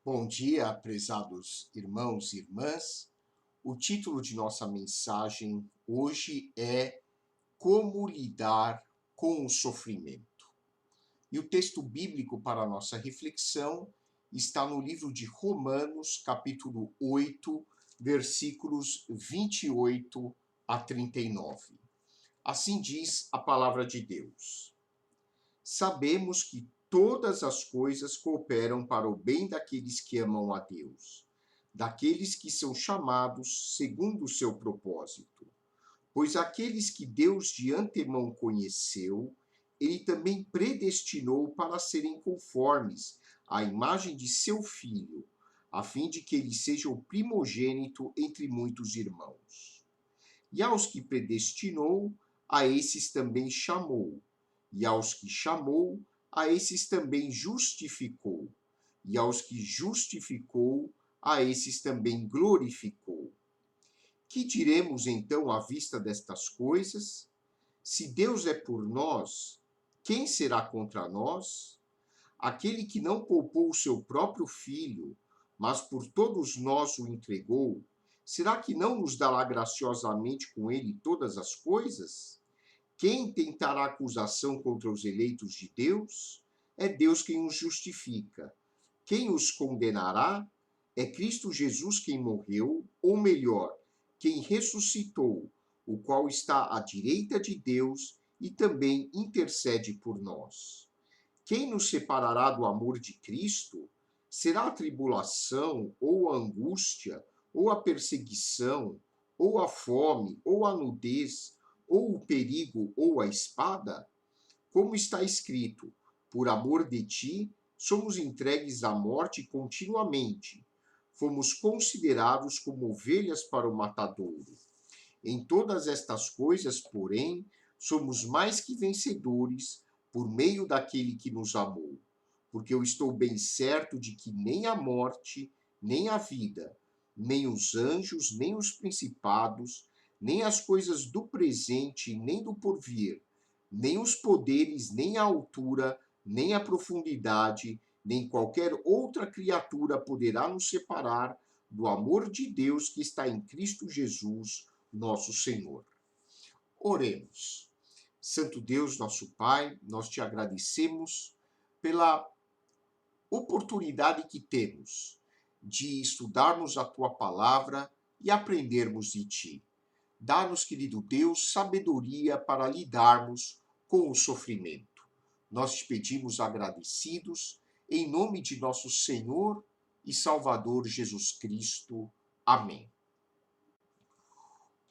Bom dia, prezados irmãos e irmãs. O título de nossa mensagem hoje é Como lidar com o sofrimento. E o texto bíblico para a nossa reflexão está no livro de Romanos, capítulo 8, versículos 28 a 39. Assim diz a palavra de Deus. Sabemos que todas as coisas cooperam para o bem daqueles que amam a Deus, daqueles que são chamados segundo o seu propósito. Pois aqueles que Deus de antemão conheceu, ele também predestinou para serem conformes à imagem de seu Filho, a fim de que ele seja o primogênito entre muitos irmãos. E aos que predestinou, a esses também chamou. E aos que chamou, a esses também justificou. E aos que justificou, a esses também glorificou. Que diremos então à vista destas coisas? Se Deus é por nós, quem será contra nós? Aquele que não poupou o seu próprio filho, mas por todos nós o entregou, será que não nos dará graciosamente com ele todas as coisas? Quem tentará acusação contra os eleitos de Deus? É Deus quem os justifica. Quem os condenará? É Cristo Jesus quem morreu, ou melhor, quem ressuscitou, o qual está à direita de Deus e também intercede por nós. Quem nos separará do amor de Cristo? Será a tribulação, ou a angústia, ou a perseguição, ou a fome, ou a nudez, ou o perigo, ou a espada? Como está escrito: por amor de ti, somos entregues à morte continuamente. Fomos considerados como ovelhas para o matadouro. Em todas estas coisas, porém, somos mais que vencedores por meio daquele que nos amou. Porque eu estou bem certo de que nem a morte, nem a vida, nem os anjos, nem os principados, nem as coisas do presente, nem do porvir, nem os poderes, nem a altura, nem a profundidade, nem qualquer outra criatura poderá nos separar do amor de Deus que está em Cristo Jesus, nosso Senhor. Oremos. Santo Deus, nosso Pai, nós te agradecemos pela oportunidade que temos de estudarmos a tua palavra e aprendermos de ti. Dá-nos, querido Deus, sabedoria para lidarmos com o sofrimento. Nós te pedimos agradecidos, em nome de nosso Senhor e Salvador Jesus Cristo. Amém.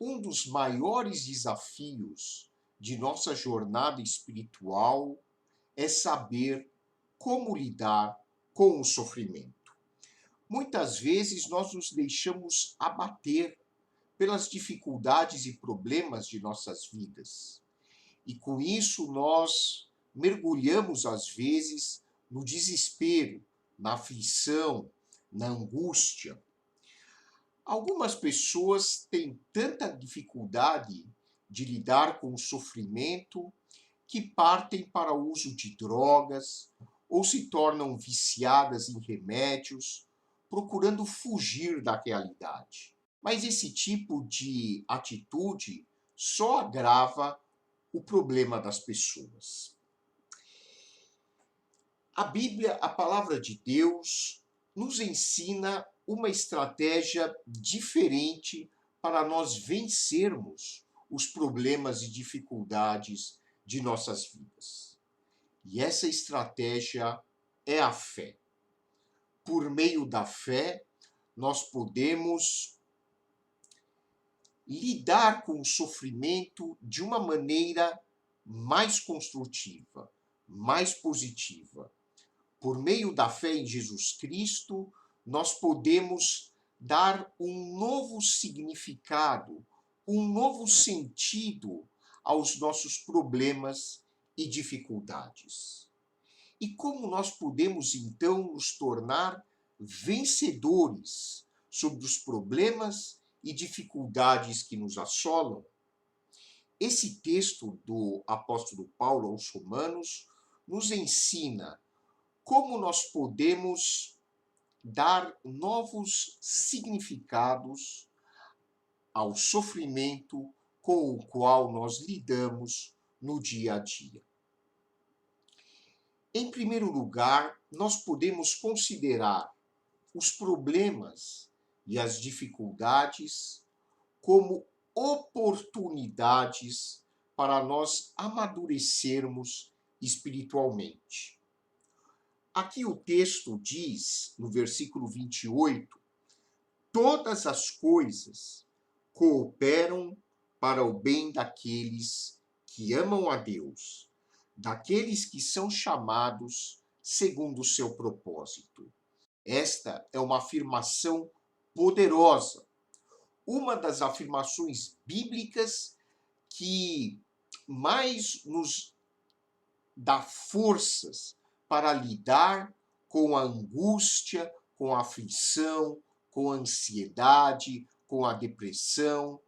Um dos maiores desafios de nossa jornada espiritual é saber como lidar com o sofrimento. Muitas vezes nós nos deixamos abater pelas dificuldades e problemas de nossas vidas. E com isso nós mergulhamos, às vezes, no desespero, na aflição, na angústia. Algumas pessoas têm tanta dificuldade de lidar com o sofrimento que partem para o uso de drogas ou se tornam viciadas em remédios, procurando fugir da realidade. Mas esse tipo de atitude só agrava o problema das pessoas. A Bíblia, a palavra de Deus, nos ensina uma estratégia diferente para nós vencermos os problemas e dificuldades de nossas vidas. E essa estratégia é a fé. Por meio da fé, nós podemos lidar com o sofrimento de uma maneira mais construtiva, mais positiva. Por meio da fé em Jesus Cristo, nós podemos dar um novo significado, um novo sentido aos nossos problemas e dificuldades. E como nós podemos então nos tornar vencedores sobre os problemas e dificuldades que nos assolam? Esse texto do apóstolo Paulo aos Romanos nos ensina como nós podemos dar novos significados ao sofrimento com o qual nós lidamos no dia a dia. Em primeiro lugar, nós podemos considerar os problemas e as dificuldades como oportunidades para nós amadurecermos espiritualmente. Aqui o texto diz, no versículo 28, todas as coisas cooperam para o bem daqueles que amam a Deus, daqueles que são chamados segundo o seu propósito. Esta é uma afirmação poderosa, uma das afirmações bíblicas que mais nos dá forças para lidar com a angústia, com a aflição, com a ansiedade, com a depressão,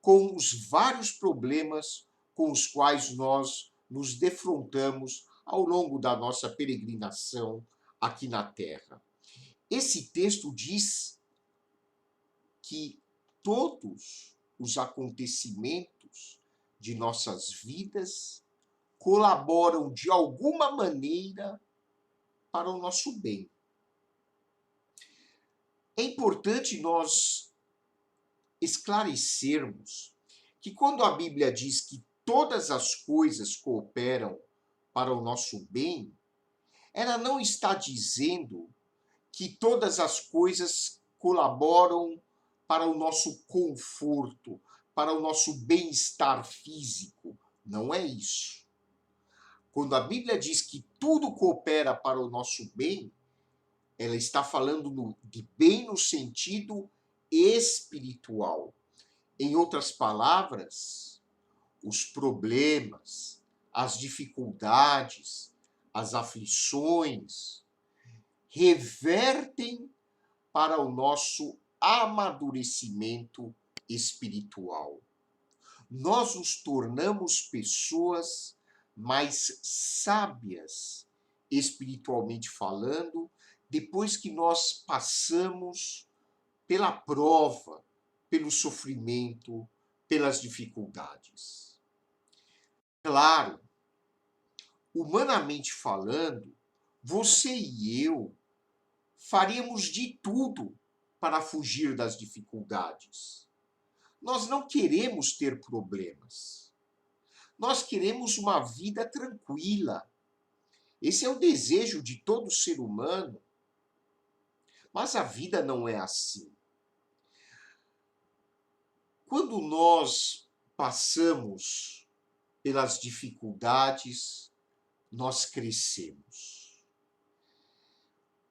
com os vários problemas com os quais nós nos defrontamos ao longo da nossa peregrinação aqui na Terra. Esse texto diz que todos os acontecimentos de nossas vidas colaboram de alguma maneira para o nosso bem. É importante nós esclarecermos que quando a Bíblia diz que todas as coisas cooperam para o nosso bem, ela não está dizendo que todas as coisas colaboram para o nosso conforto, para o nosso bem-estar físico. Não é isso. Quando a Bíblia diz que tudo coopera para o nosso bem, ela está falando de bem no sentido espiritual. Em outras palavras, os problemas, as dificuldades, as aflições revertem para o nosso amadurecimento espiritual. Nós nos tornamos pessoas mais sábias, espiritualmente falando, depois que nós passamos pela prova, pelo sofrimento, pelas dificuldades. Claro, humanamente falando, você e eu faríamos de tudo para fugir das dificuldades. Nós não queremos ter problemas. Nós queremos uma vida tranquila. Esse é o desejo de todo ser humano. Mas a vida não é assim. Quando nós passamos pelas dificuldades, nós crescemos.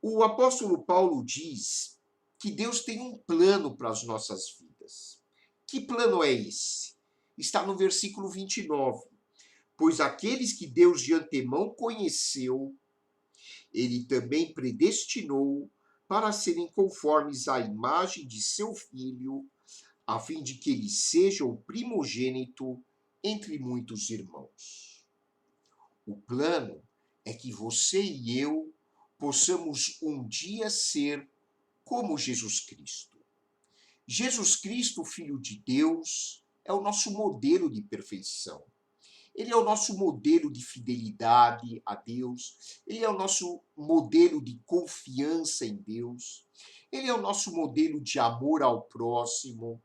O apóstolo Paulo diz que Deus tem um plano para as nossas vidas. Que plano é esse? Está no versículo 29. Pois aqueles que Deus de antemão conheceu, ele também predestinou para serem conformes à imagem de seu Filho, a fim de que ele seja o primogênito entre muitos irmãos. O plano é que você e eu possamos um dia ser como Jesus Cristo. Jesus Cristo, Filho de Deus, é o nosso modelo de perfeição. Ele é o nosso modelo de fidelidade a Deus. Ele é o nosso modelo de confiança em Deus. Ele é o nosso modelo de amor ao próximo.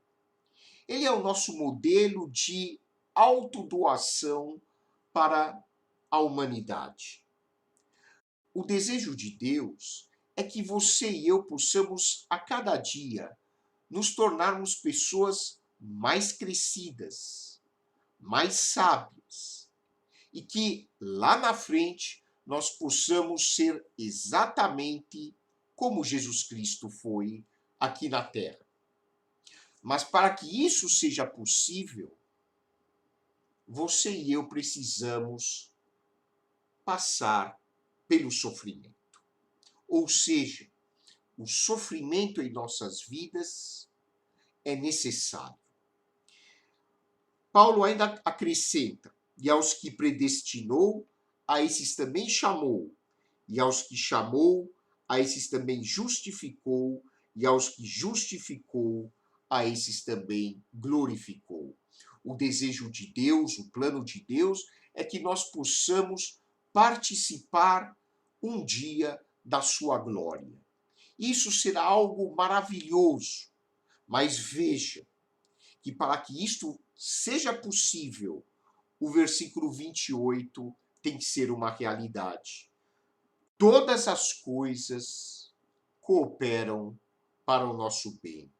Ele é o nosso modelo de autodoação para a humanidade. O desejo de Deus é que você e eu possamos, a cada dia, nos tornarmos pessoas mais crescidas, mais sábias, e que lá na frente nós possamos ser exatamente como Jesus Cristo foi aqui na Terra. Mas para que isso seja possível, você e eu precisamos passar pelo sofrimento. Ou seja, o sofrimento em nossas vidas é necessário. Paulo ainda acrescenta: e aos que predestinou, a esses também chamou, e aos que chamou, a esses também justificou, e aos que justificou, a esses também glorificou. O desejo de Deus, o plano de Deus, é que nós possamos participar um dia da sua glória. Isso será algo maravilhoso, mas veja que para que isto seja possível, o versículo 28 tem que ser uma realidade. Todas as coisas cooperam para o nosso bem.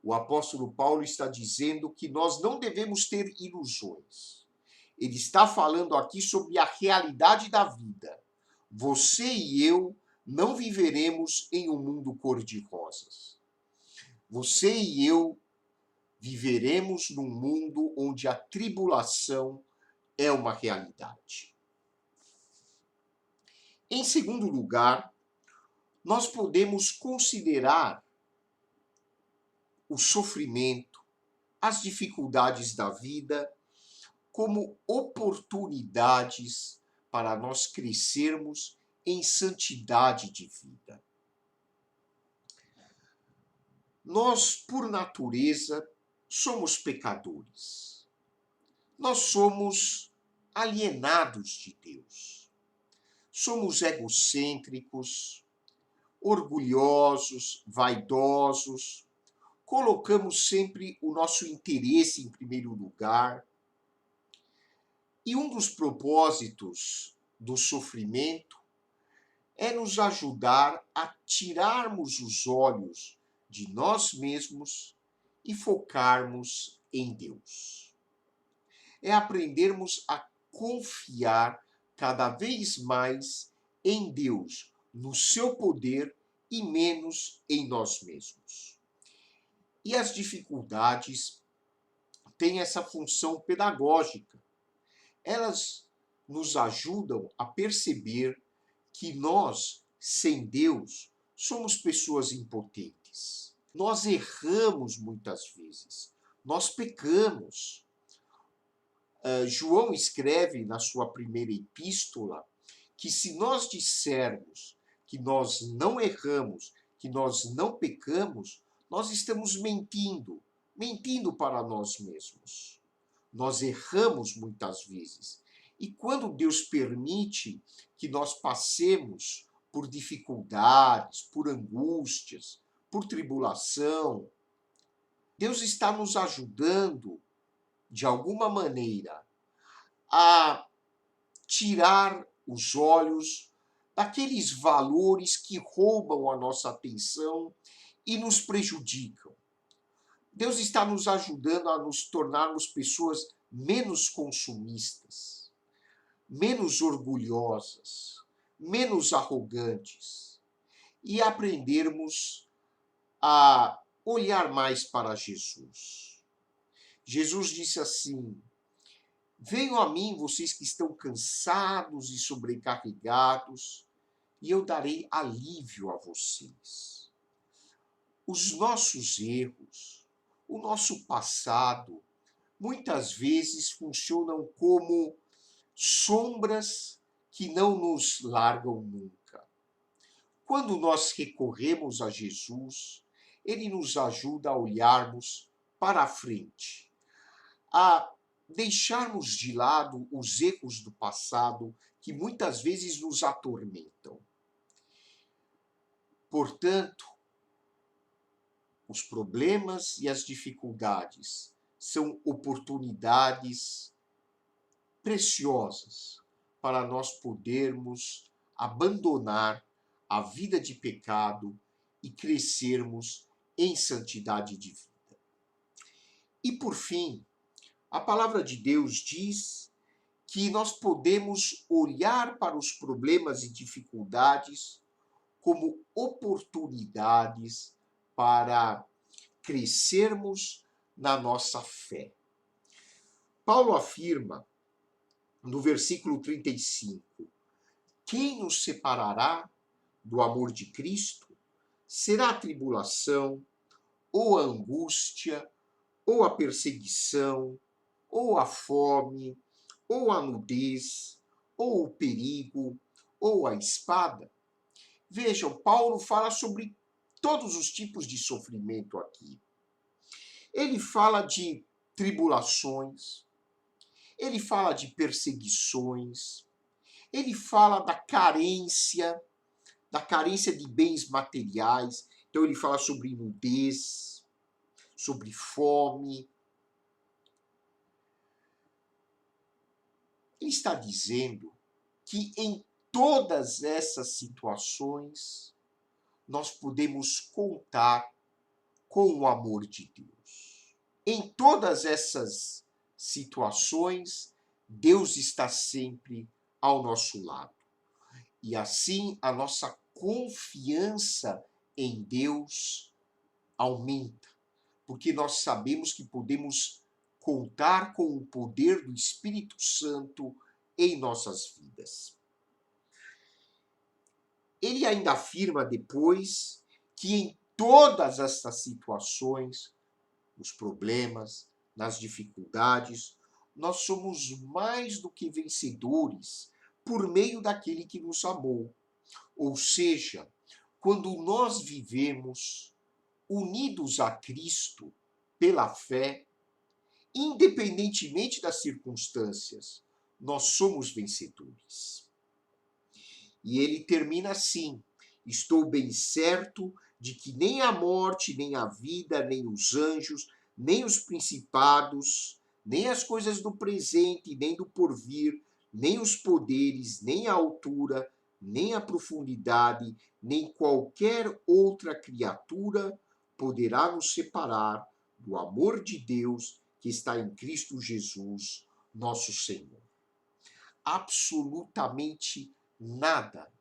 O apóstolo Paulo está dizendo que nós não devemos ter ilusões. Ele está falando aqui sobre a realidade da vida. Você e eu não viveremos em um mundo cor-de-rosas. Você e eu viveremos num mundo onde a tribulação é uma realidade. Em segundo lugar, nós podemos considerar o sofrimento, as dificuldades da vida, como oportunidades para nós crescermos em santidade de vida. Nós, por natureza, somos pecadores. Nós somos alienados de Deus. Somos egocêntricos, orgulhosos, vaidosos, colocamos sempre o nosso interesse em primeiro lugar. E um dos propósitos do sofrimento é nos ajudar a tirarmos os olhos de nós mesmos e focarmos em Deus. É aprendermos a confiar cada vez mais em Deus, no seu poder e menos em nós mesmos. E as dificuldades têm essa função pedagógica. Elas nos ajudam a perceber que nós, sem Deus, somos pessoas impotentes. Nós erramos muitas vezes. Nós pecamos. João escreve na sua primeira epístola que se nós dissermos que nós não erramos, que nós não pecamos, nós estamos mentindo, mentindo para nós mesmos. Nós erramos muitas vezes. E quando Deus permite que nós passemos por dificuldades, por angústias, por tribulação, Deus está nos ajudando, de alguma maneira, a tirar os olhos daqueles valores que roubam a nossa atenção e nos prejudicam. Deus está nos ajudando a nos tornarmos pessoas menos consumistas, menos orgulhosas, menos arrogantes e aprendermos a olhar mais para Jesus. Jesus disse assim: venham a mim, vocês que estão cansados e sobrecarregados, e eu darei alívio a vocês. Os nossos erros, o nosso passado, muitas vezes funcionam como sombras que não nos largam nunca. Quando nós recorremos a Jesus, ele nos ajuda a olharmos para a frente, a deixarmos de lado os erros do passado que muitas vezes nos atormentam. Portanto, os problemas e as dificuldades são oportunidades preciosas para nós podermos abandonar a vida de pecado e crescermos em santidade de vida. E por fim, a palavra de Deus diz que nós podemos olhar para os problemas e dificuldades como oportunidades para crescermos na nossa fé. Paulo afirma no versículo 35: quem nos separará do amor de Cristo? Será a tribulação, ou a angústia, ou a perseguição, ou a fome, ou a nudez, ou o perigo, ou a espada? Vejam, Paulo fala sobre todos os tipos de sofrimento aqui. Ele fala de tribulações, ele fala de perseguições, ele fala da carência de bens materiais. Então ele fala sobre nudez, sobre fome. Ele está dizendo que em todas essas situações nós podemos contar com o amor de Deus. Em todas essas situações, Deus está sempre ao nosso lado. E assim a nossa confiança em Deus aumenta, porque nós sabemos que podemos contar com o poder do Espírito Santo em nossas vidas. Ele ainda afirma depois que em todas essas situações, nos problemas, nas dificuldades, nós somos mais do que vencedores por meio daquele que nos amou. Ou seja, quando nós vivemos unidos a Cristo pela fé, independentemente das circunstâncias, nós somos vencedores. E ele termina assim: estou bem certo de que nem a morte, nem a vida, nem os anjos, nem os principados, nem as coisas do presente, nem do porvir, nem os poderes, nem a altura, nem a profundidade, nem qualquer outra criatura poderá nos separar do amor de Deus que está em Cristo Jesus, nosso Senhor. Absolutamente nada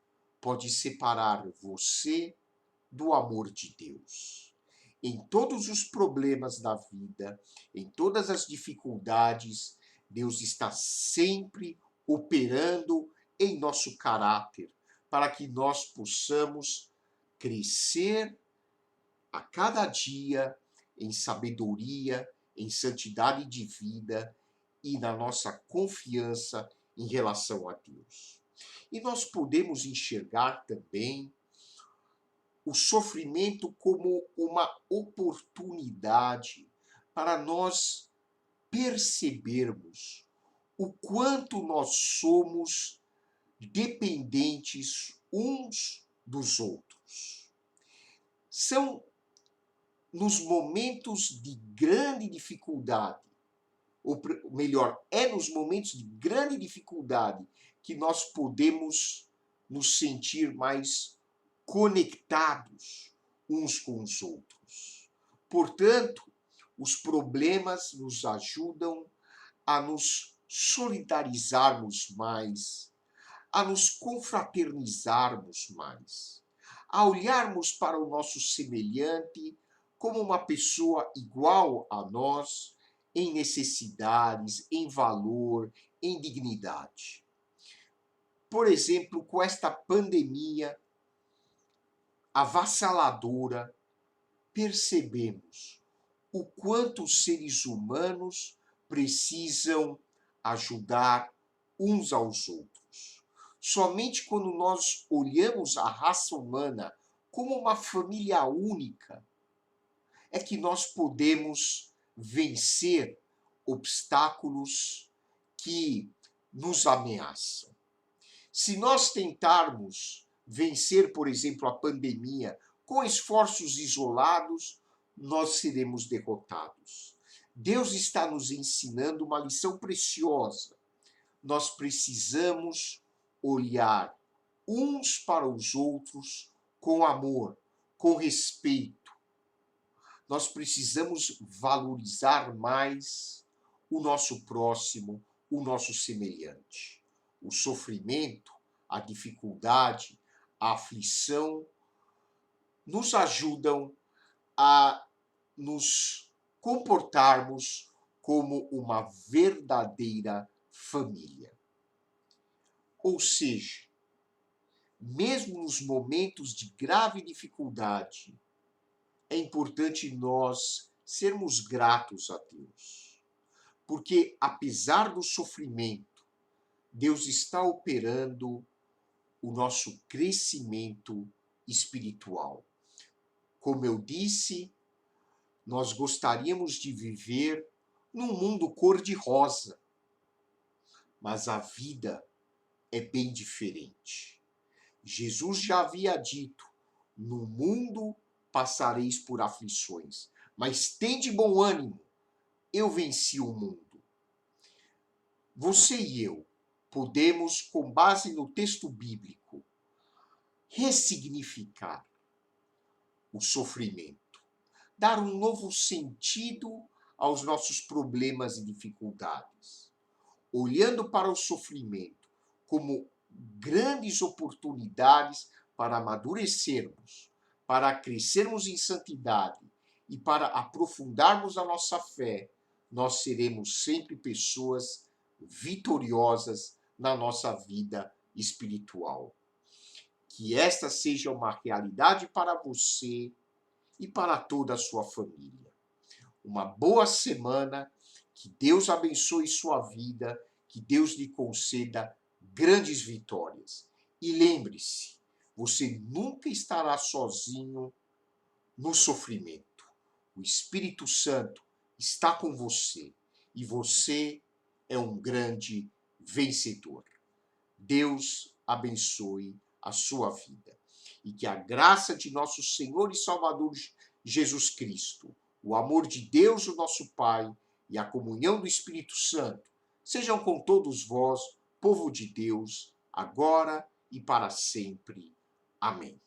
pode separar você do amor de Deus. Em todos os problemas da vida, em todas as dificuldades, Deus está sempre operando em nosso caráter, para que nós possamos crescer a cada dia em sabedoria, em santidade de vida e na nossa confiança em relação a Deus. E nós podemos enxergar também o sofrimento como uma oportunidade para nós percebermos o quanto nós somos dependentes uns dos outros. São nos momentos de grande dificuldade, ou melhor, é nos momentos de grande dificuldade que nós podemos nos sentir mais conectados uns com os outros. Portanto, os problemas nos ajudam a nos solidarizarmos mais, a nos confraternizarmos mais, a olharmos para o nosso semelhante como uma pessoa igual a nós, em necessidades, em valor, em dignidade. Por exemplo, com esta pandemia avassaladora, percebemos o quanto os seres humanos precisam ajudar uns aos outros. Somente quando nós olhamos a raça humana como uma família única, é que nós podemos vencer obstáculos que nos ameaçam. Se nós tentarmos vencer, por exemplo, a pandemia com esforços isolados, nós seremos derrotados. Deus está nos ensinando uma lição preciosa. Nós precisamos olhar uns para os outros com amor, com respeito. Nós precisamos valorizar mais o nosso próximo, o nosso semelhante. O sofrimento, a dificuldade, a aflição nos ajudam a nos comportarmos como uma verdadeira família. Ou seja, mesmo nos momentos de grave dificuldade, é importante nós sermos gratos a Deus. Porque, apesar do sofrimento, Deus está operando o nosso crescimento espiritual. Como eu disse, nós gostaríamos de viver num mundo cor-de-rosa, mas a vida é bem diferente. Jesus já havia dito: no mundo passareis por aflições, mas tende bom ânimo, eu venci o mundo. Você e eu podemos, com base no texto bíblico, ressignificar o sofrimento, dar um novo sentido aos nossos problemas e dificuldades, olhando para o sofrimento como grandes oportunidades para amadurecermos, para crescermos em santidade e para aprofundarmos a nossa fé. Nós seremos sempre pessoas vitoriosas na nossa vida espiritual. Que esta seja uma realidade para você e para toda a sua família. Uma boa semana, que Deus abençoe sua vida, que Deus lhe conceda grandes vitórias. E lembre-se, você nunca estará sozinho no sofrimento. O Espírito Santo está com você e você é um grande vencedor. Deus abençoe a sua vida. E que a graça de nosso Senhor e Salvador Jesus Cristo, o amor de Deus, o nosso Pai, e a comunhão do Espírito Santo sejam com todos vós, povo de Deus, agora e para sempre. Amém.